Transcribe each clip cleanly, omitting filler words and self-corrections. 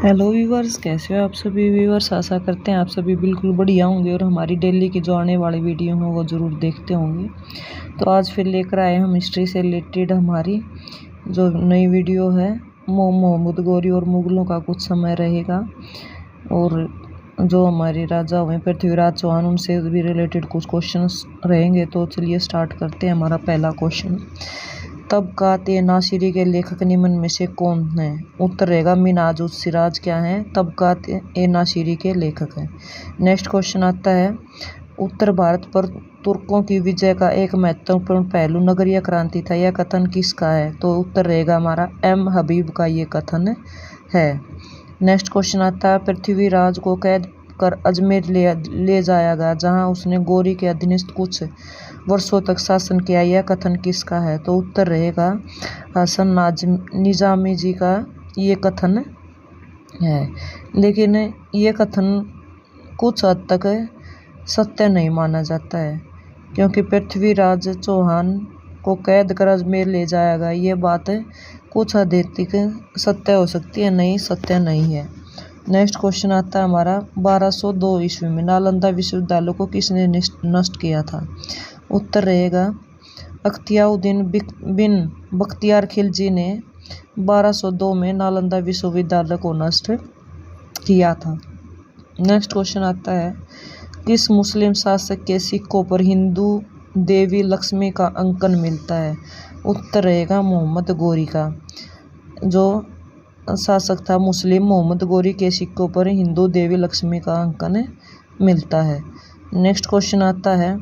Hello viewers, कैसे हो आप सभी व्यूवर्स। आशा करते हैं आप सभी बिल्कुल बढ़िया होंगे और हमारी डेली की जो आने वाली वीडियो हैं वो ज़रूर देखते होंगे। तो आज फिर लेकर आए हम हिस्ट्री से रिलेटेड हमारी जो नई वीडियो है। मोहम्मद गौरी और मुगलों का कुछ समय रहेगा और जो हमारे राजा हुए पृथ्वीराज चौहान उनसे भी रिलेटेड कुछ क्वेश्चंस रहेंगे। तो चलिए स्टार्ट करते हैं। हमारा पहला क्वेश्चन, तबकात-ए-नासिरी के लेखक निम्न में से कौन है। उत्तर रहेगा मिन्हाज-उस-सिराज क्या है, तबकात-ए-नासिरी के लेखक हैं। नेक्स्ट क्वेश्चन आता है, उत्तर भारत पर तुर्कों की विजय का एक महत्वपूर्ण पहलू नगरीय क्रांति था, यह कथन किसका है। तो उत्तर रहेगा हमारा एम हबीब का ये कथन है। नेक्स्ट क्वेश्चन आता है, पृथ्वीराज को कैद कर अजमेर ले जाया गया, जहां उसने गौरी के अधीनस्थ कुछ वर्षों तक शासन किया, यह कथन किसका है। तो उत्तर रहेगा हसन निजामी जी का ये कथन है। लेकिन ये कथन कुछ हद तक सत्य नहीं माना जाता है, क्योंकि पृथ्वीराज चौहान को कैद कर अजमेर ले जाया गया, ये बात कुछ हद तक सत्य हो सकती है, नहीं सत्य नहीं है। नेक्स्ट क्वेश्चन आता है हमारा, 1202 ईस्वी में नालंदा विश्वविद्यालय को किसने नष्ट किया था। उत्तर रहेगा अख्तियारुद्दीन बिन बख्तियार खिलजी ने 1202 में नालंदा विश्वविद्यालय को नष्ट किया था। नेक्स्ट क्वेश्चन आता है, किस मुस्लिम शासक के सिक्कों पर हिंदू देवी लक्ष्मी का अंकन मिलता है। उत्तर रहेगा मोहम्मद गौरी का। जो शासक था मुस्लिम, मोहम्मद गौरी के सिक्कों पर हिंदू देवी लक्ष्मी का अंकन मिलता है। नेक्स्ट क्वेश्चन आता है,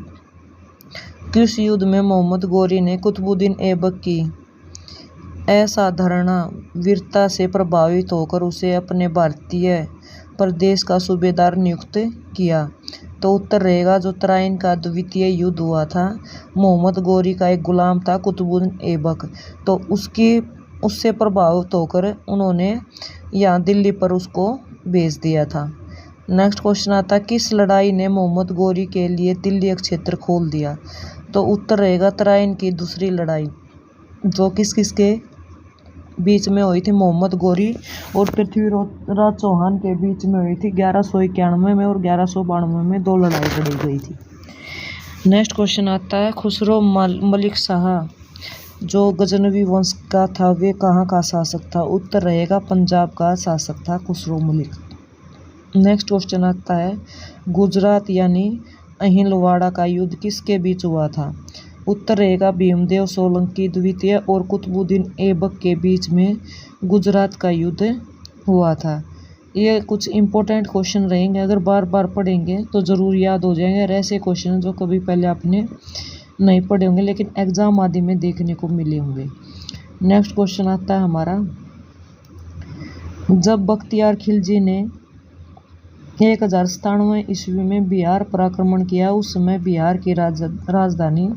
किस युद्ध में मोहम्मद गौरी ने कुतुबुद्दीन ऐबक की असाधारण वीरता से प्रभावित होकर उसे अपने भारतीय प्रदेश का सूबेदार नियुक्त किया। तो उत्तर रहेगा जो तराइन का द्वितीय युद्ध हुआ था, मोहम्मद गौरी का एक गुलाम था कुतुबुद्दीन ऐबक, तो उससे प्रभावित होकर उन्होंने यहाँ दिल्ली पर उसको भेज दिया था। नेक्स्ट क्वेश्चन आता है, किस लड़ाई ने मोहम्मद गौरी के लिए दिल्ली क्षेत्र खोल दिया। तो उत्तर रहेगा तराइन की दूसरी लड़ाई, जो किसके बीच में हुई थी, मोहम्मद गौरी और पृथ्वीराज चौहान के बीच में हुई थी। 1191 में और 1192 में दो लड़ाई लड़ी गई थी। नेक्स्ट क्वेश्चन आता है, खुसरो मलिक शाह जो गजनवी वंश का था, वे कहाँ का शासक था। उत्तर रहेगा पंजाब का शासक था खुसरो मलिक। नेक्स्ट क्वेश्चन आता है, गुजरात यानी अहिलवाड़ा का युद्ध किसके बीच हुआ था। उत्तर रहेगा भीमदेव सोलंकी द्वितीय और कुतुबुद्दीन ऐबक के बीच में गुजरात का युद्ध हुआ था। ये कुछ इंपॉर्टेंट क्वेश्चन रहेंगे, अगर बार बार पढ़ेंगे तो ज़रूर याद हो जाएंगे। और ऐसे क्वेश्चन जो कभी पहले आपने नहीं पढ़े होंगे लेकिन एग्जाम आदि में देखने को मिले होंगे। नेक्स्ट क्वेश्चन आता है हमारा, जब बख्तियार खिलजी ने 1097 ईस्वी में बिहार पर आक्रमण किया, उस समय बिहार की राजधानी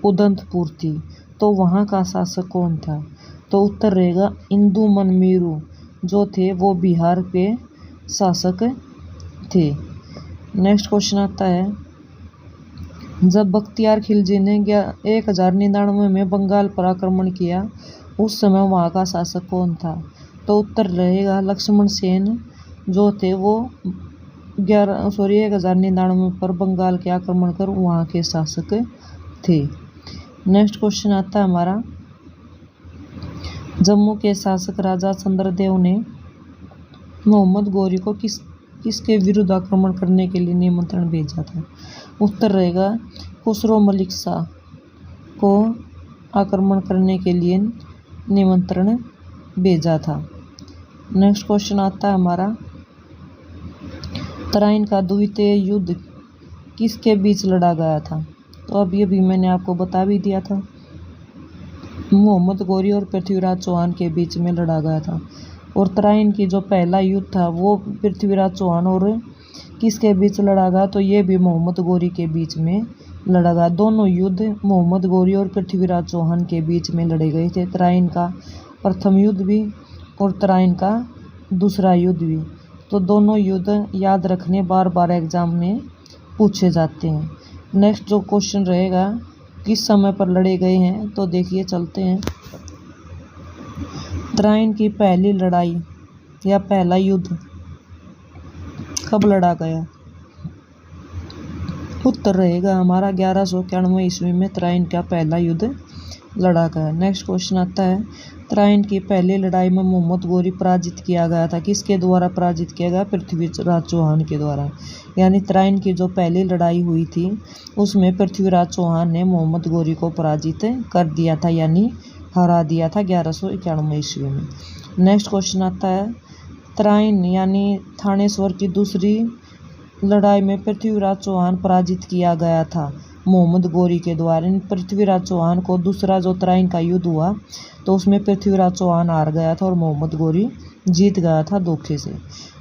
उदंतपुर थी, तो वहाँ का शासक कौन था। तो उत्तर रहेगा इंदुमन मीरू, जो थे वो बिहार के शासक थे। नेक्स्ट क्वेश्चन आता है, जब बख्तियार खिलजी ने 1099 में बंगाल पर आक्रमण किया, उस समय वहाँ का शासक कौन था। तो उत्तर रहेगा लक्ष्मण सेन, जो थे वो 1099 पर बंगाल के आक्रमण कर वहाँ के शासक थे। नेक्स्ट क्वेश्चन आता है हमारा, जम्मू के शासक राजा चंद्रदेव ने मोहम्मद गौरी को किसके विरुद्ध आक्रमण करने के लिए निमंत्रण भेजा था। उत्तर रहेगा खुसरो मलिक शाह को आक्रमण करने के लिए निमंत्रण भेजा था। नेक्स्ट क्वेश्चन आता है हमारा, तराइन का द्वितीय युद्ध किसके बीच लड़ा गया था। तो अब ये भी मैंने आपको बता भी दिया था, मोहम्मद गौरी और पृथ्वीराज चौहान के बीच में लड़ा गया था। और तराइन की जो पहला युद्ध था वो पृथ्वीराज चौहान और किसके बीच लड़ा गया, तो ये भी मोहम्मद गौरी के बीच में लड़ा गया। दोनों युद्ध मोहम्मद गौरी और पृथ्वीराज चौहान के बीच में लड़े गए थे, तराइन का प्रथम युद्ध भी और तराइन का दूसरा युद्ध भी। तो दोनों युद्ध याद रखने बार बार एग्जाम में पूछे जाते हैं। नेक्स्ट जो क्वेश्चन रहेगा, किस समय पर लड़े गए हैं, तो देखिए चलते हैं। तराइन की पहली लड़ाई या पहला युद्ध कब लड़ा गया? उत्तर रहेगा हमारा 1191 ईस्वी में तराइन का पहला युद्ध लड़ा गया। नेक्स्ट क्वेश्चन आता है, तराइन की पहली लड़ाई में मोहम्मद गोरी पराजित किया गया था। किसके द्वारा पराजित किया गया? पृथ्वीराज चौहान के द्वारा। यानी तराइन की जो पहली लड़ाई हुई थी उसमें पृथ्वीराज चौहान ने मोहम्मद गोरी को पराजित कर दिया था, यानी हरा दिया था 1191 ईस्वी में। नेक्स्ट क्वेश्चन आता है, तराइन यानी थानेश्वर की दूसरी लड़ाई में पृथ्वीराज चौहान पराजित किया गया था मोहम्मद गोरी के द्वारा। पृथ्वीराज चौहान को दूसरा जो तराइन का युद्ध हुआ तो उसमें पृथ्वीराज चौहान हार गया था और मोहम्मद गोरी जीत गया था धोखे से।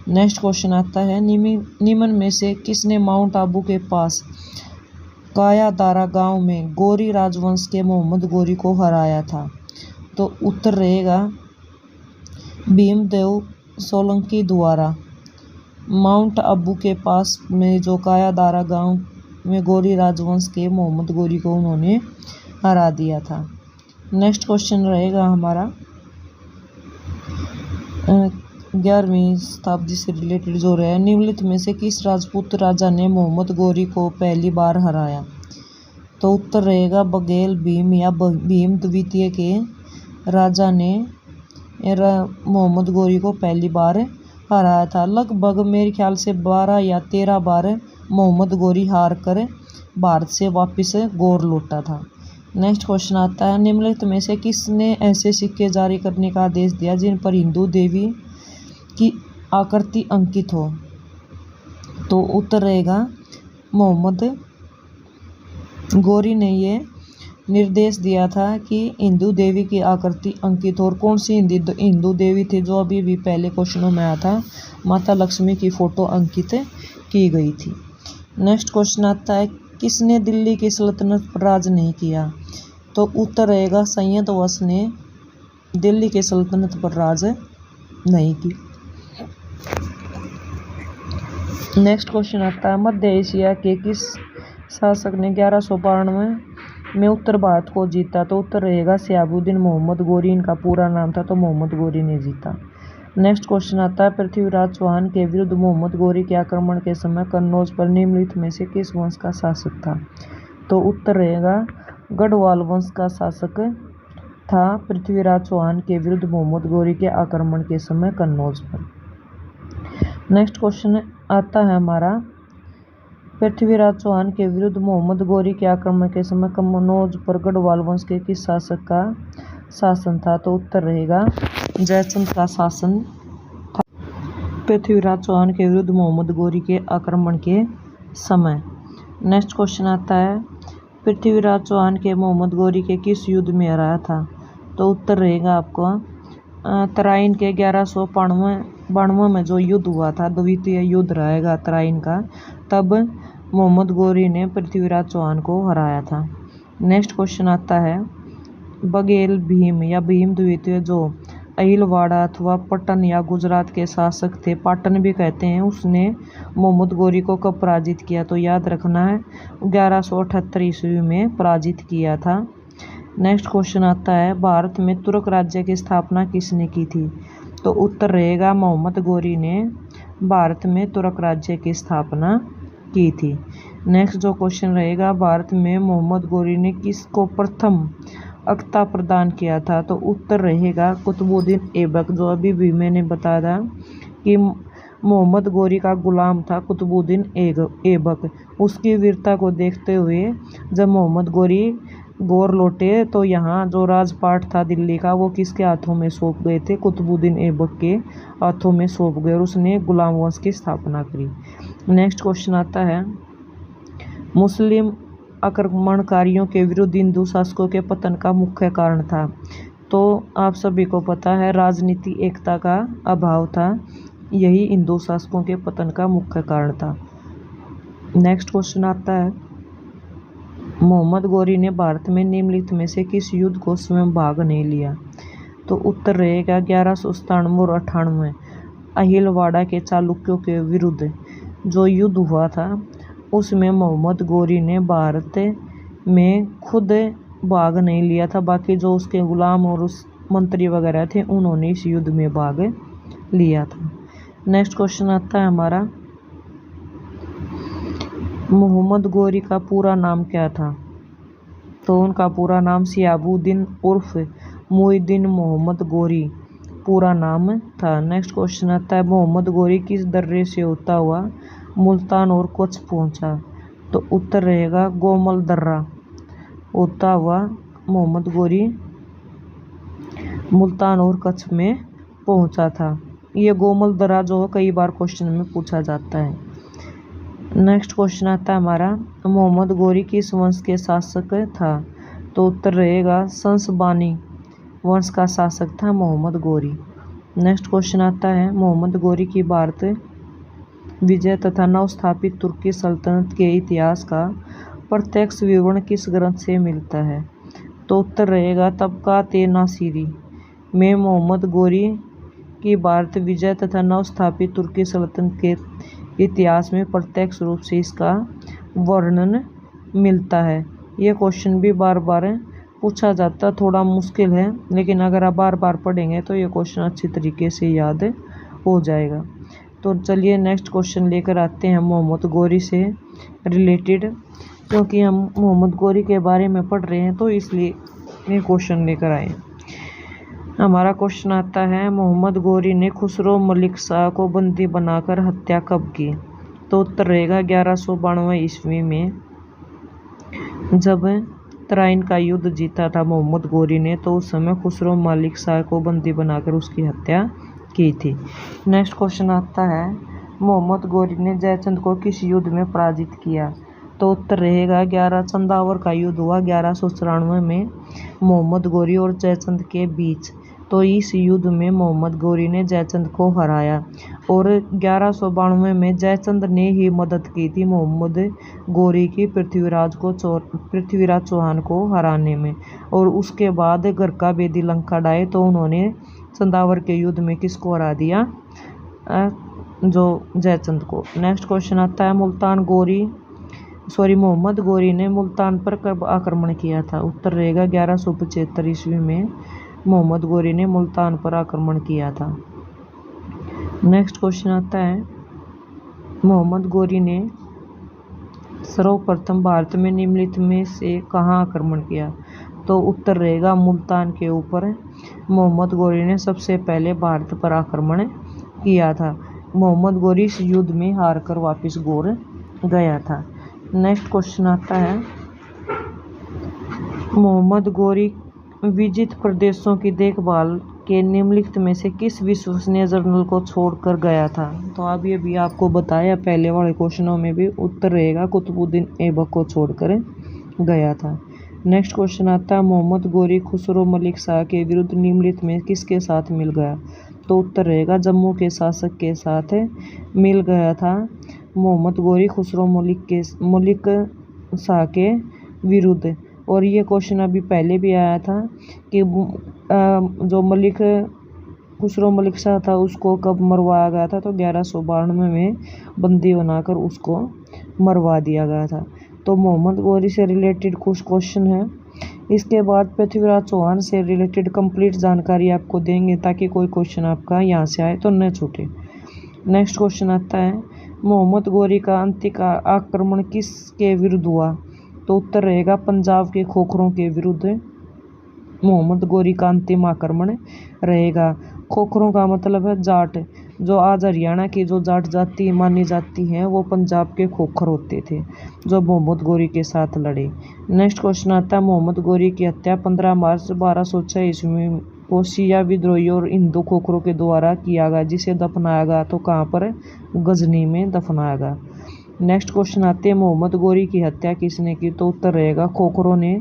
नेक्स्ट क्वेश्चन आता है, निम्न में से किसने माउंट आबू के पास कायादारा गांव में गोरी राजवंश के मोहम्मद गोरी को हराया था? तो उत्तर रहेगा भीमदेव सोलंकी द्वारा। माउंट आबू के पास में जो कायादारा गांव में गोरी राजवंश के मोहम्मद गोरी को उन्होंने हरा दिया था। नेक्स्ट क्वेश्चन रहेगा हमारा 11वीं शताब्दी से रिलेटेड जो रहा है, निम्नलिखित में से किस राजपूत राजा ने मोहम्मद गोरी को पहली बार हराया? तो उत्तर रहेगा बघेल भीम या भीम द्वितीय के राजा ने मोहम्मद गोरी को पहली बार हराया था। लगभग मेरे ख्याल से 12 या 13 बार मोहम्मद गोरी हार कर भारत से वापस गौर लौटा था। नेक्स्ट क्वेश्चन आता है, निम्नलिखित में से किसने ऐसे सिक्के जारी करने का आदेश दिया जिन पर हिंदू देवी की आकृति अंकित हो? तो उत्तर रहेगा मोहम्मद गोरी ने ये निर्देश दिया था कि हिंदू देवी की आकृति अंकित हो। और कौन सी हिंदू देवी थी जो अभी भी पहले क्वेश्चनों में आया था? माता लक्ष्मी की फोटो अंकित की गई थी। नेक्स्ट क्वेश्चन आता है, किसने दिल्ली की सल्तनत पर राज नहीं किया? तो उत्तर रहेगा सैयद वस ने दिल्ली की सल्तनत पर राज नहीं की। नेक्स्ट क्वेश्चन आता है, मध्य एशिया के किस शासक ने 1192 में उत्तर भारत को जीता? तो उत्तर रहेगा सियाबुद्दीन मोहम्मद गोरी, इनका पूरा नाम था, तो मोहम्मद गोरी ने जीता। नेक्स्ट क्वेश्चन आता है, पृथ्वीराज चौहान के विरुद्ध मोहम्मद गोरी के आक्रमण के समय कन्नौज पर निम्नलिखित में से किस वंश का शासक था? तो उत्तर रहेगा गढ़वाल वंश का शासक था पृथ्वीराज चौहान के विरुद्ध मोहम्मद गोरी के आक्रमण के समय कन्नौज पर। नेक्स्ट क्वेश्चन आता है हमारा, पृथ्वीराज चौहान के विरुद्ध मोहम्मद गोरी के आक्रमण के समय कन्नौज पर गढ़वाल वंश के किस शासक का शासन था? तो उत्तर रहेगा जयचंद का शासन था पृथ्वीराज चौहान के विरुद्ध मोहम्मद गोरी के आक्रमण के समय। नेक्स्ट क्वेश्चन आता है, पृथ्वीराज चौहान के मोहम्मद गोरी के किस युद्ध में हराया था? तो उत्तर रहेगा आपको तराइन के 1192 में जो युद्ध हुआ था, द्वितीय युद्ध रहेगा तराइन का, तब मोहम्मद गोरी ने पृथ्वीराज चौहान को हराया था। नेक्स्ट क्वेश्चन आता है, बघेल भीम या भीम द्वितीय जो अहिलवाड़ा अथवा पट्टन या गुजरात के शासक थे, पाटन भी कहते हैं, उसने मोहम्मद गोरी को कब पराजित किया? तो याद रखना है 1178 ईस्वी में पराजित किया था। नेक्स्ट क्वेश्चन आता है, भारत में तुर्क राज्य की स्थापना किसने की थी? तो उत्तर रहेगा मोहम्मद गोरी ने भारत में तुर्क राज्य की स्थापना की थी। नेक्स्ट जो क्वेश्चन रहेगा, भारत में मोहम्मद गोरी ने किसको प्रथम अख्ता प्रदान किया था? तो उत्तर रहेगा कुतुबुद्दीन ऐबक, जो अभी भी मैंने बताया था कि मोहम्मद गोरी का गुलाम था कुतुबुद्दीन ऐबक। उसकी वीरता को देखते हुए जब मोहम्मद गोरी गौर लौटे तो यहाँ जो राजपाट था दिल्ली का वो किसके हाथों में सौंप गए थे? कुतुबुद्दीन ऐबक के हाथों में सौंप गए और उसने गुलाम वंश की स्थापना करी। नेक्स्ट क्वेश्चन आता है, मुस्लिम आक्रमणकारियों के विरुद्ध हिंदू शासकों के पतन का मुख्य कारण था? तो आप सभी को पता है राजनीति एकता का अभाव था, यही हिंदू शासकों के पतन का मुख्य कारण था। नेक्स्ट क्वेश्चन आता है, मोहम्मद गोरी ने भारत में निम्नलिखित में से किस युद्ध को स्वयं भाग नहीं लिया? तो उत्तर रहेगा 1197 और 98 अहिलवाड़ा के चालुक्यों के विरुद्ध जो युद्ध हुआ था उसमें मोहम्मद गोरी ने भारत में खुद भाग नहीं लिया था, बाकी जो उसके गुलाम और उस मंत्री वगैरह थे उन्होंने इस युद्ध में भाग लिया था। नेक्स्ट क्वेश्चन आता है हमारा, मोहम्मद गोरी का पूरा नाम क्या था? तो उनका पूरा नाम शिहाबुद्दीन उर्फ मुइनुद्दीन मोहम्मद गोरी पूरा नाम था। नेक्स्ट क्वेश्चन आता है, मोहम्मद गोरी किस दर्रे से होता हुआ मुल्तान और कच्छ पहुंचा? तो उत्तर रहेगा गोमल दर्रा होता हुआ मोहम्मद गोरी मुल्तान और कच्छ में पहुंचा था। ये गोमल दर्रा जो कई बार क्वेश्चन में पूछा जाता है। नेक्स्ट क्वेश्चन आता है हमारा, मोहम्मद गोरी किस वंश के शासक था? तो उत्तर रहेगा संसबानी वंश का शासक था मोहम्मद गोरी। नेक्स्ट क्वेश्चन आता है, मोहम्मद गोरी की भारत विजय तथा नवस्थापित तुर्की सल्तनत के इतिहास का प्रत्यक्ष विवरण किस ग्रंथ से मिलता है? तो उत्तर रहेगा तबकात-ए-नासिरी में मोहम्मद गोरी की भारत विजय तथा नवस्थापित तुर्की सल्तनत के इतिहास में प्रत्यक्ष रूप से इसका वर्णन मिलता है। ये क्वेश्चन भी बार बार पूछा जाता, थोड़ा मुश्किल है, लेकिन अगर आप बार बार पढ़ेंगे तो ये क्वेश्चन अच्छी तरीके से याद हो जाएगा। तो चलिए नेक्स्ट क्वेश्चन लेकर आते हैं मोहम्मद गोरी से रिलेटेड, क्योंकि हम मोहम्मद गोरी के बारे में पढ़ रहे हैं तो इसलिए ये क्वेश्चन लेकर आए। हमारा क्वेश्चन आता है, मोहम्मद गोरी ने खुसरो मलिक शाह को बंदी बनाकर हत्या कब की? तो उत्तर रहेगा 1192 ईस्वी में, जब तराइन का युद्ध जीता था मोहम्मद गोरी ने, तो उस समय खुसरो मलिक शाह को बंदी बनाकर उसकी हत्या की थी। नेक्स्ट क्वेश्चन आता है, मोहम्मद गोरी ने जयचंद को किस युद्ध में पराजित किया? तो उत्तर रहेगा 11 चंदावर का युद्ध हुआ 1194 में मोहम्मद गोरी और जयचंद के बीच। तो इस युद्ध में मोहम्मद गोरी ने जयचंद को हराया और 1192 में जयचंद ने ही मदद की थी मोहम्मद गोरी की पृथ्वीराज चौहान को हराने में। और उसके बाद गरका बेदी लंका डाए तो उन्होंने चंदावर के युद्ध में किसको हरा दिया? जो जयचंद को। नेक्स्ट क्वेश्चन आता है, मोहम्मद गोरी ने मुल्तान पर कब आक्रमण किया था? उत्तर रहेगा 1175 ईस्वी में मोहम्मद गोरी ने मुल्तान पर आक्रमण किया था। नेक्स्ट क्वेश्चन आता है, मोहम्मद गोरी ने सर्वप्रथम भारत में निम्नलिखित में से कहाँ आक्रमण किया? तो उत्तर रहेगा मुल्तान के ऊपर मोहम्मद गोरी ने सबसे पहले भारत पर आक्रमण किया था। मोहम्मद गोरी इस युद्ध में हारकर वापस गौर गया था। नेक्स्ट क्वेश्चन आता है, मोहम्मद गोरी विजित प्रदेशों की देखभाल के निम्नलिखित में से किस विश्वसनीय जर्नल को छोड़कर गया था? तो अभी अभी आपको बताया पहले वाले क्वेश्चनों में भी, उत्तर रहेगा कुतुबुद्दीन ऐबक को छोड़कर गया था। नेक्स्ट क्वेश्चन आता है, मोहम्मद गोरी खुसरो मलिक शाह के विरुद्ध निम्नलिखित में किसके साथ मिल गया? तो उत्तर रहेगा जम्मू के शासक के साथ मिल गया था मोहम्मद गोरी खुसरो मलिक शाह के विरुद्ध। और ये क्वेश्चन अभी पहले भी आया था कि जो खुसरो मलिक शाह था उसको कब मरवाया गया था? तो 1192 में बंदी बनाकर उसको मरवा दिया गया था। तो मोहम्मद गोरी से रिलेटेड कुछ क्वेश्चन है। इसके बाद पृथ्वीराज चौहान से रिलेटेड कंप्लीट जानकारी आपको देंगे ताकि कोई क्वेश्चन आपका यहाँ से आए तो न छूटे। नेक्स्ट क्वेश्चन आता है, मोहम्मद गोरी का अंतिम आक्रमण किसके विरुद्ध हुआ? तो उत्तर रहेगा पंजाब के खोखरों के विरुद्ध मोहम्मद गोरी का अंतिम आक्रमण रहेगा। खोखरों का मतलब है जाट, जो आज हरियाणा की जो जाट जाति मानी जाती है वो पंजाब के खोखर होते थे जो मोहम्मद गोरी के साथ लड़े। नेक्स्ट क्वेश्चन आता है, मोहम्मद गोरी की हत्या 15 मार्च 1206 ईस्वी को शिया विद्रोहियों और हिंदू खोखरों के द्वारा किया गया, जिसे दफनाया गया तो कहाँ पर? गजनी में दफनाया गया। नेक्स्ट क्वेश्चन आते हैं, मोहम्मद गोरी की हत्या किसने की? तो उत्तर रहेगा खोखरों ने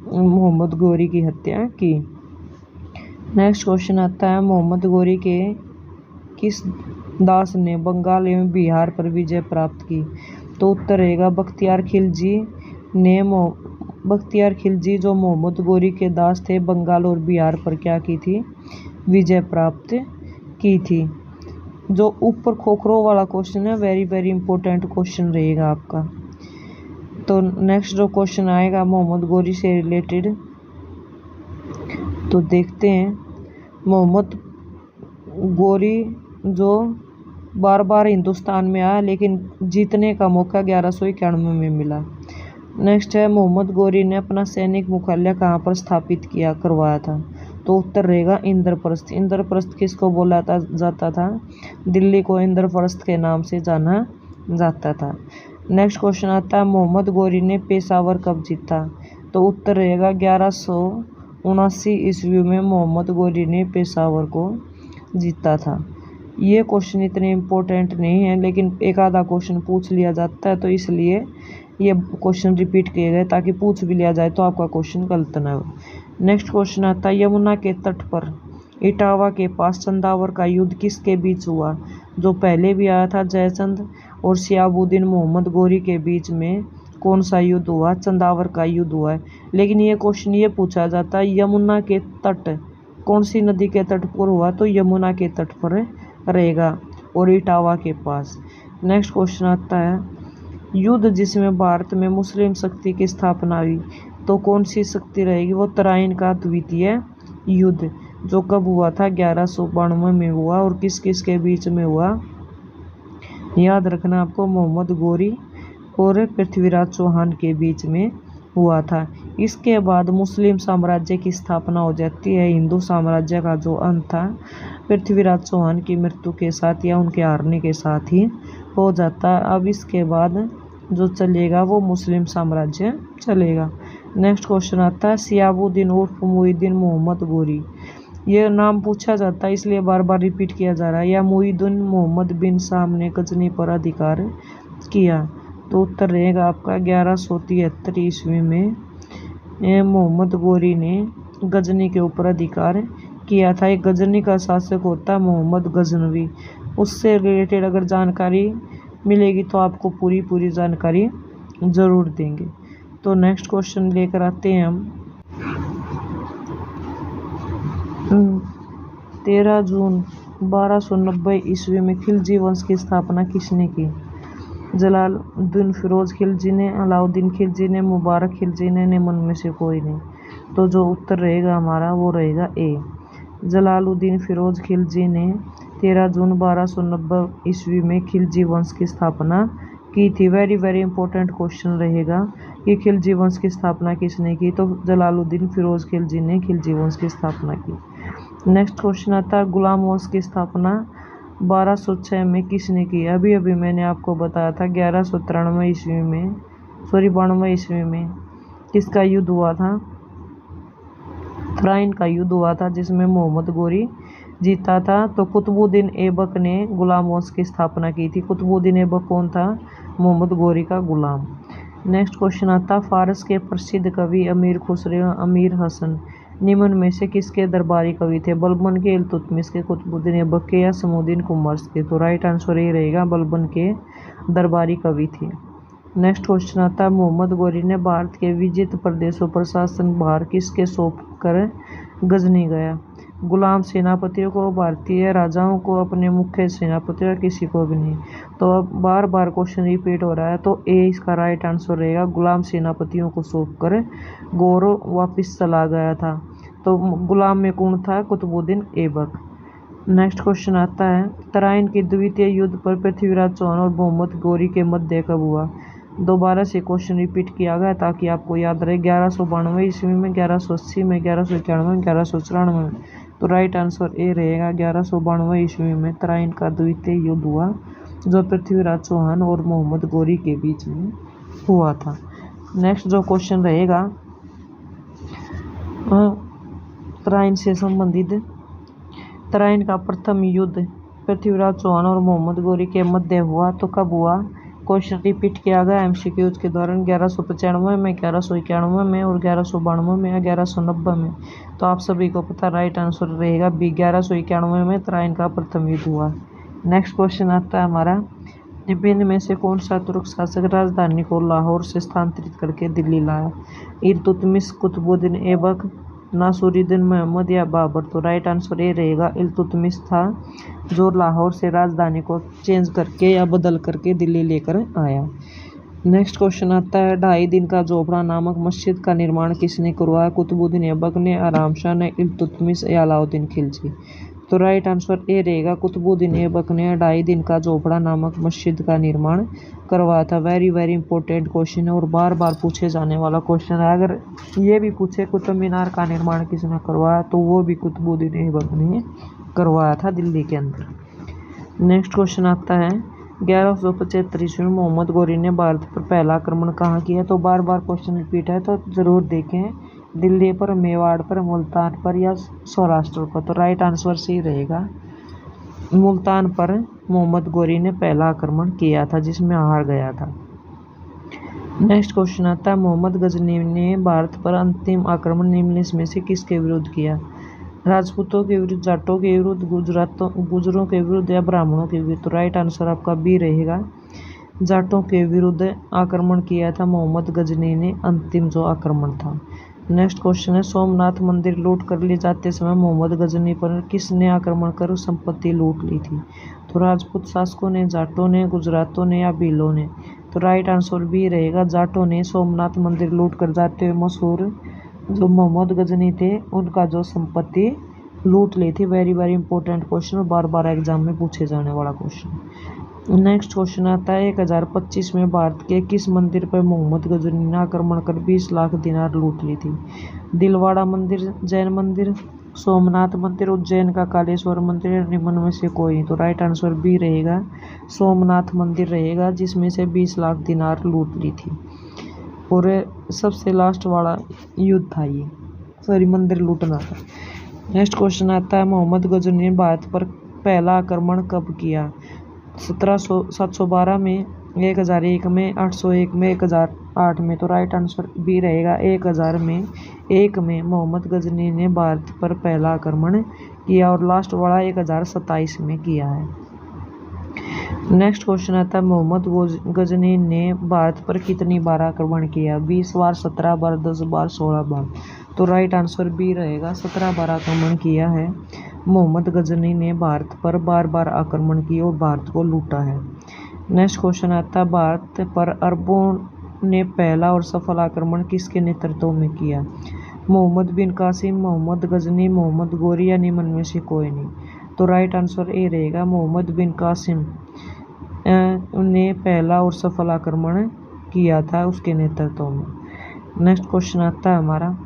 मोहम्मद गोरी की हत्या की। नेक्स्ट क्वेश्चन आता है, मोहम्मद गोरी के किस दास ने बंगाल एवं बिहार पर विजय प्राप्त की? तो उत्तर रहेगा बख्तियार खिलजी जो मोहम्मद गोरी के दास थे, बंगाल और बिहार पर क्या की थी? विजय प्राप्त की थी। जो ऊपर खोखरों वाला क्वेश्चन है वेरी वेरी इंपॉर्टेंट क्वेश्चन रहेगा आपका। तो नेक्स्ट जो क्वेश्चन आएगा मोहम्मद गोरी से रिलेटेड, तो देखते हैं। मोहम्मद गोरी जो बार बार हिंदुस्तान में आया, लेकिन जीतने का मौका 1191 में मिला। नेक्स्ट है, मोहम्मद गोरी ने अपना सैनिक मुख्यालय कहाँ पर स्थापित करवाया था? तो उत्तर रहेगा इंद्रप्रस्थ। इंद्रप्रस्थ किसको बोला जाता था? दिल्ली को इंद्रप्रस्थ के नाम से जाना जाता था। नेक्स्ट क्वेश्चन आता है, मोहम्मद गोरी ने पेशावर कब जीता? तो उत्तर रहेगा 1179 ईस्वी में मोहम्मद गोरी ने पेशावर को जीता था। ये क्वेश्चन इतने इम्पोर्टेंट नहीं है, लेकिन एक आधा क्वेश्चन पूछ लिया जाता है, तो इसलिए ये क्वेश्चन रिपीट किए गए ताकि पूछ भी लिया जाए तो आपका क्वेश्चन गलत ना हो। नेक्स्ट क्वेश्चन आता है, यमुना के तट पर इटावा के पास चंदावर का युद्ध किसके बीच हुआ? जो पहले भी आया था, जयचंद और सियाबुद्दीन मोहम्मद गोरी के बीच में कौन सा युद्ध हुआ? चंदावर का युद्ध हुआ है। लेकिन ये क्वेश्चन ये पूछा जाता है, यमुना के तट कौन सी नदी के तट पर हुआ? तो यमुना के तट पर रहेगा और इटावा के पास। नेक्स्ट क्वेश्चन आता है, युद्ध जिसमें भारत में मुस्लिम शक्ति की स्थापना हुई, तो कौन सी शक्ति रहेगी? वो तराइन का द्वितीय युद्ध, जो कब हुआ था? 1192 में हुआ। और किस किस के बीच में हुआ? याद रखना आपको, मोहम्मद गोरी और पृथ्वीराज चौहान के बीच में हुआ था। इसके बाद मुस्लिम साम्राज्य की स्थापना हो जाती है। हिंदू साम्राज्य का जो अंत था पृथ्वीराज चौहान की मृत्यु के साथ या उनके हारने के साथ ही हो जाता है। अब इसके बाद जो चलेगा वो मुस्लिम साम्राज्य चलेगा। नेक्स्ट क्वेश्चन आता है, सियाबुद्दीन उर्फ मुईद्दीन मोहम्मद गोरी, ये नाम पूछा जाता है इसलिए बार बार रिपीट किया जा रहा है। या मुईद्दीन मोहम्मद बिन साम ने गजनी पर अधिकार किया? तो उत्तर रहेगा आपका 1173 ईस्वी में मोहम्मद गोरी ने गजनी के ऊपर अधिकार किया था। एक गजनी का शासक होता मोहम्मद गजनवी। उससे रिलेटेड अगर जानकारी मिलेगी तो आपको पूरी जानकारी ज़रूर देंगे। तो नेक्स्ट क्वेश्चन लेकर आते हैं हम। 13 जून 1290 ईस्वी में खिलजी वंश की स्थापना किसने की? जलालुद्दीन फिरोज खिलजी ने, अलाउद्दीन खिलजी ने, मुबारक खिलजी ने, निम्न में से कोई नहीं। तो जो उत्तर रहेगा हमारा वो रहेगा ए। जलालुद्दीन फिरोज खिलजी ने 13 जून 1290 ईस्वी में खिलजी वंश की स्थापना की थी। वेरी इंपॉर्टेंट क्वेश्चन रहेगा कि खिलजी वंश की स्थापना किसने की? तो जलालुद्दीन फिरोज खिलजी ने खिलजी वंश की स्थापना की। नेक्स्ट क्वेश्चन आता है, गुलाम वंश की स्थापना 1206 में किसने की? अभी मैंने आपको बताया था 1193 ईस्वी में, 92 ईस्वी में किसका युद्ध हुआ था? तराइन का युद्ध हुआ था, जिसमें मोहम्मद गोरी जीता था। तो कुतुबुद्दीन ऐबक ने गुलाम वंश की स्थापना की थी। कुतुबुद्दीन ऐबक कौन था? मोहम्मद गोरी का गुलाम। नेक्स्ट क्वेश्चन आता, फारस के प्रसिद्ध कवि अमीर खुसरो, अमीर हसन निम्न में से किसके दरबारी कवि थे? बलबन के, इल्तुतमिश के, कुतुबुद्दीन ऐबक के या समउद्दीन कुमर्स के? तो राइट आंसर ये रहेगा, बलबन के दरबारी कवि थे। नेक्स्ट क्वेश्चन आता है, मोहम्मद गोरी ने भारत के विजित प्रदेशों पर शासन भार किसके सौंप कर गजनी गया? गुलाम सेनापतियों को, भारतीय राजाओं को, अपने मुख्य सेनापतियों, किसी को भी नहीं। तो अब बार बार क्वेश्चन रिपीट हो रहा है, तो ए इसका राइट आंसर रहेगा। गुलाम सेनापतियों को सौंप कर गौरव वापस चला गया था। तो गुलाम में कौन था? कुतुबुद्दीन ऐबक। नेक्स्ट क्वेश्चन आता है, तराइन के द्वितीय युद्ध पर पृथ्वीराज चौहान और मोहम्मद गोरी के मध्य कब हुआ? दोबारा से क्वेश्चन रिपीट किया गया ताकि आपको याद रहे। 1192 ईस्वी में, 1180 में, 1191 में, 1194 में। तो राइट आंसर ए रहेगा, 1192 ईस्वी में तराइन का द्वितीय युद्ध हुआ, जो पृथ्वीराज चौहान और मोहम्मद गोरी के बीच में हुआ था। नेक्स्ट जो क्वेश्चन रहेगा तराइन से संबंधित, तराइन का प्रथम युद्ध पृथ्वीराज चौहान और मोहम्मद गोरी के मध्य हुआ, तो कब हुआ? क्वेश्चन रिपीट किया गया एमसीक्यूज के दौरान 1195 में, 1191 में और 1192 में या 1190 में। तो आप सभी को पता, राइट आंसर रहेगा बी, 1191 में तराइन का प्रथम युद्ध हुआ। नेक्स्ट क्वेश्चन आता है हमारा, निम्न में से कौन सा तुर्क शासक राजधानी को लाहौर से स्थानांतरित करके दिल्ली लाया? इल्तुतमिश, कुतुबुद्दीन ऐबक, नासिरुद्दीन मोहम्मद या बाबर? तो राइट आंसर ये रहेगा, इल्तुतमिश था जो लाहौर से राजधानी को चेंज करके या बदल करके दिल्ली लेकर आया। नेक्स्ट क्वेश्चन आता है, 2.5 दिन का झोपड़ा नामक मस्जिद का निर्माण किसने करवाया? कुतुबुद्दीन ऐबक ने, आराम शाह ने, इल्तुतमिश या अलाउद्दीन खिलजी? तो राइट आंसर ए रहेगा कुतुबुद्दीन ऐबक ने 2.5 दिन का झोपड़ा नामक मस्जिद का निर्माण करवाया था। वेरी वेरी इंपॉर्टेंट क्वेश्चन है और बार बार पूछे जाने वाला क्वेश्चन है। अगर ये भी पूछे कुतुब मीनार का निर्माण किसने करवाया तो वो भी कुतुबुद्दीन ऐबक ने करवाया था दिल्ली के अंदर। नेक्स्ट क्वेश्चन आता है 1175 ईस्वी में मोहम्मद गौरी ने भारत पर पहला आक्रमण कहाँ किया। तो बार बार क्वेश्चन रिपीट है तो जरूर देखें, दिल्ली पर, मेवाड़ पर, मुल्तान पर या सौराष्ट्र पर। तो राइट आंसर सही रहेगा मुल्तान पर मोहम्मद गौरी ने पहला आक्रमण किया था जिसमें हार गया था। नेक्स्ट क्वेश्चन आता है मोहम्मद गजनी ने भारत पर अंतिम आक्रमण निम्न में से किसके विरुद्ध किया। राजपूतों के विरुद्ध, जाटों के विरुद्ध, गुजरों के विरुद्ध या ब्राह्मणों के विरुद्ध। तो राइट आंसर आपका बी रहेगा, जाटों के विरुद्ध आक्रमण किया था मोहम्मद गजनी ने, अंतिम जो आक्रमण था। नेक्स्ट क्वेश्चन है सोमनाथ मंदिर लूट कर ले जाते समय मोहम्मद गजनी पर किसने आक्रमण कर संपत्ति लूट ली थी। तो राजपूत शासकों ने, जाटों ने, गुजरातों ने या भीलों ने। तो राइट आंसर बी रहेगा, जाटों ने सोमनाथ मंदिर लूट कर जाते हुए मशहूर जो मोहम्मद गजनी थे उनका जो संपत्ति लूट ली थी। वेरी वेरी इंपॉर्टेंट क्वेश्चन और बार बार एग्जाम में पूछे जाने वाला क्वेश्चन। नेक्स्ट क्वेश्चन आता है 1025 में भारत के किस मंदिर पर मोहम्मद गजनी ने आक्रमण कर 20 लाख दिनार लूट ली थी। दिलवाड़ा मंदिर, जैन मंदिर, सोमनाथ मंदिर, उज्जैन का कालेश्वर मंदिर या निम्न में से कोई। तो राइट आंसर बी रहेगा, सोमनाथ मंदिर रहेगा जिसमें से 20 लाख दिनार लूट ली थी और सबसे लास्ट वाला युद्ध था ये, सॉरी मंदिर लूटना था। नेक्स्ट क्वेश्चन आता है मोहम्मद गजनी ने भारत पर पहला आक्रमण कब किया। 712 में, 1001 में, 801 में, 1008 में। तो राइट आंसर बी रहेगा 1001 में मोहम्मद गजनी ने भारत पर पहला आक्रमण किया और लास्ट वाला 1027 में किया है। नेक्स्ट क्वेश्चन आता है मोहम्मद गजनी ने भारत पर कितनी बार आक्रमण किया। 20 बार, 17 बार, 10 बार, 16 बार। तो राइट आंसर बी रहेगा, 17 बार आक्रमण किया है मोहम्मद गजनी ने भारत पर, बार बार आक्रमण किया और भारत को लूटा है। नेक्स्ट क्वेश्चन आता है भारत पर अरबों ने पहला और सफल आक्रमण किसके नेतृत्व में किया। मोहम्मद बिन कासिम, मोहम्मद गजनी, मोहम्मद गौरी या निम्न में से कोई नहीं। तो राइट आंसर ए रहेगा, मोहम्मद बिन कासिम ने पहला और सफल आक्रमण किया था उसके नेतृत्व में। नेक्स्ट क्वेश्चन आता है हमारा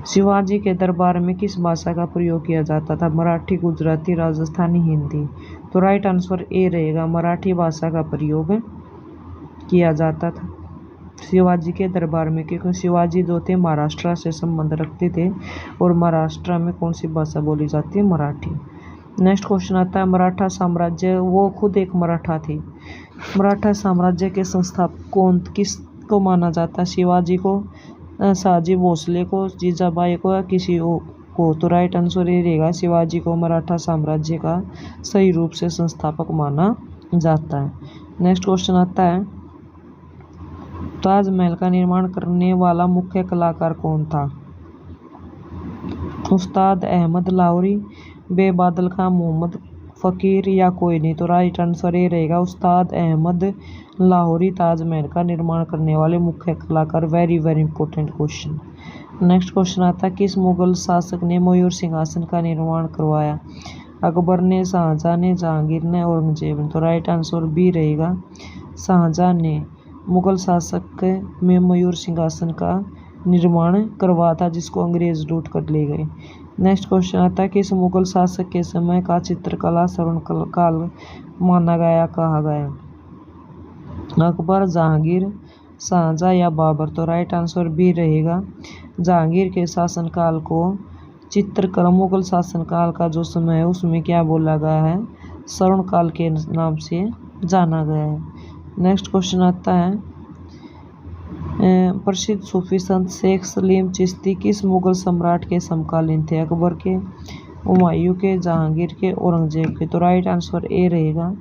शिवाजी के दरबार में किस भाषा का प्रयोग किया जाता था। मराठी, गुजराती, राजस्थानी, हिंदी। तो राइट आंसर ए रहेगा, मराठी भाषा का प्रयोग किया जाता था शिवाजी के दरबार में, क्योंकि शिवाजी जो थे महाराष्ट्र से संबंध रखते थे और महाराष्ट्र में कौन सी भाषा बोली जाती है, मराठी। नेक्स्ट क्वेश्चन आता है मराठा साम्राज्य, वो खुद एक मराठा थे, मराठा साम्राज्य के संस्थापक कौन, किसको माना जाता है। शिवाजी को, शहाजी भोसले को, जीजाबाई को या किसी को। तो राइट आंसर ये रहेगा, शिवाजी को मराठा साम्राज्य का सही रूप से संस्थापक माना जाता है। नेक्स्ट क्वेश्चन आता है ताजमहल का निर्माण करने वाला मुख्य कलाकार कौन था। उस्ताद अहमद लाहौरी, बेबादल खां, मोहम्मद फ़कीर या कोई नहीं। तो राइट आंसर ये रहेगा, उस्ताद अहमद लाहौरी ताजमहल का निर्माण करने वाले मुख्य कलाकार। Very very important question. Next question आता है किस मुगल शासक ने मयूर सिंहासन का निर्माण करवाया। अकबर ने, शाहजहां ने, जहांगीर ने, औरंगजेब ने। तो राइट आंसर बी रहेगा, शाहजहां ने मुगल शासक में मयूर सिंहासन का निर्माण करवाया था जिसको अंग्रेज लूट कर ले गए। नेक्स्ट क्वेश्चन आता है किस मुगल शासक के समय का चित्रकला स्वर्ण काल माना गया, कहा गया। अकबर, जहांगीर, शाहजहां या बाबर। तो राइट आंसर बी रहेगा, जहांगीर के शासनकाल को चित्रकला, मुगल शासनकाल का जो समय है उसमें क्या बोला गया है, स्वर्ण काल के नाम से जाना गया है। नेक्स्ट क्वेश्चन आता है प्रसिद्ध सूफी संत शेख सलीम चिश्ती किस मुगल सम्राट के समकालीन थे। अकबर के, हुमायूं के, जहांगीर के, औरंगजेब के। तो राइट आंसर ए रहेगा,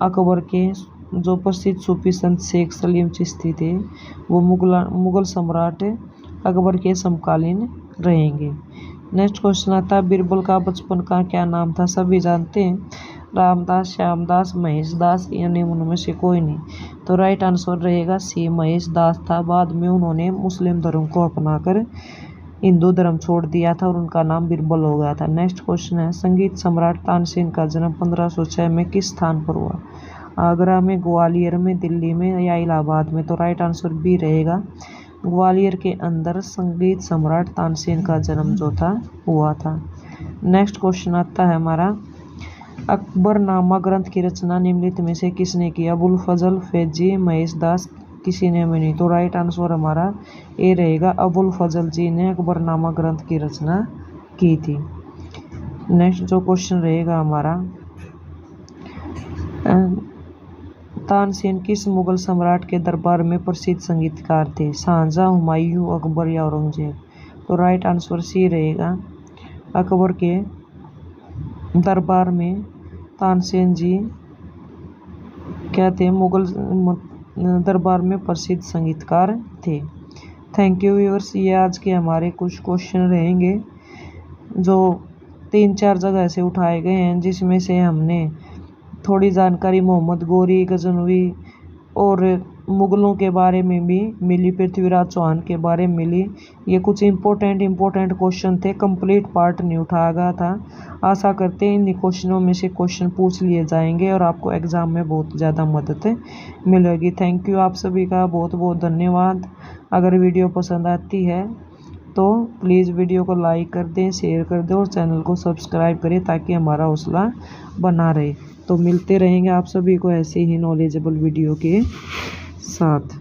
अकबर के जो प्रसिद्ध सूफी संत शेख सलीम चिश्ती थे वो मुगल सम्राट अकबर के समकालीन रहेंगे। नेक्स्ट क्वेश्चन आता है बीरबल का बचपन का क्या नाम था। सभी जानते हैं, रामदास, श्यामदास, महेश दास या निम्न में से कोई नहीं। तो राइट आंसर रहेगा सी, महेश दास था। बाद में उन्होंने मुस्लिम धर्म को अपनाकर हिंदू धर्म छोड़ दिया था और उनका नाम बिरबल हो गया था। नेक्स्ट क्वेश्चन है, संगीत सम्राट तानसेन का जन्म 1506 में किस स्थान पर हुआ? आगरा में, ग्वालियर में, दिल्ली में या इलाहाबाद में? तो राइट आंसर बी रहेगा, ग्वालियर के अंदर संगीत सम्राट तानसेन का जन्म जो था हुआ था। नेक्स्ट क्वेश्चन आता है हमारा, अकबरनामा ग्रंथ की रचना निम्नलिखित में से किसने की? अबुल फजल, फैजी, महेश दास, किसी ने भी नहीं। तो राइट आंसर हमारा ए रहेगा, अबुल फजल जी ने अकबरनामा ग्रंथ की रचना की थी। नेक्स्ट जो क्वेश्चन रहेगा हमारा, तानसेन किस मुगल सम्राट के दरबार में प्रसिद्ध संगीतकार थे? शाहजहां, हुमायूं, अकबर या औरंगजेब? तो राइट आंसर सी रहेगा, अकबर के दरबार में तानसेन जी क्या थे? मुगल दरबार में प्रसिद्ध संगीतकार थे। थैंक यू व्यूअर्स, ये आज के हमारे कुछ क्वेश्चन रहेंगे जो 3-4 जगह से उठाए गए हैं, जिसमें से हमने थोड़ी जानकारी मोहम्मद गौरी, गजनवी और मुगलों के बारे में भी मिली, पृथ्वीराज चौहान के बारे में मिली। ये कुछ इम्पोर्टेंट क्वेश्चन थे, कंप्लीट पार्ट नहीं उठाया गया था। आशा करते हैं इन क्वेश्चनों में से क्वेश्चन पूछ लिए जाएंगे और आपको एग्ज़ाम में बहुत ज़्यादा मदद मिलेगी। थैंक यू, आप सभी का बहुत बहुत धन्यवाद। अगर वीडियो पसंद आती है तो प्लीज़ वीडियो को लाइक कर दें, शेयर कर दें और चैनल को सब्सक्राइब करें ताकि हमारा हौसला बना रहे। तो मिलते रहेंगे आप सभी को ऐसे ही नॉलेजेबल वीडियो के साथ।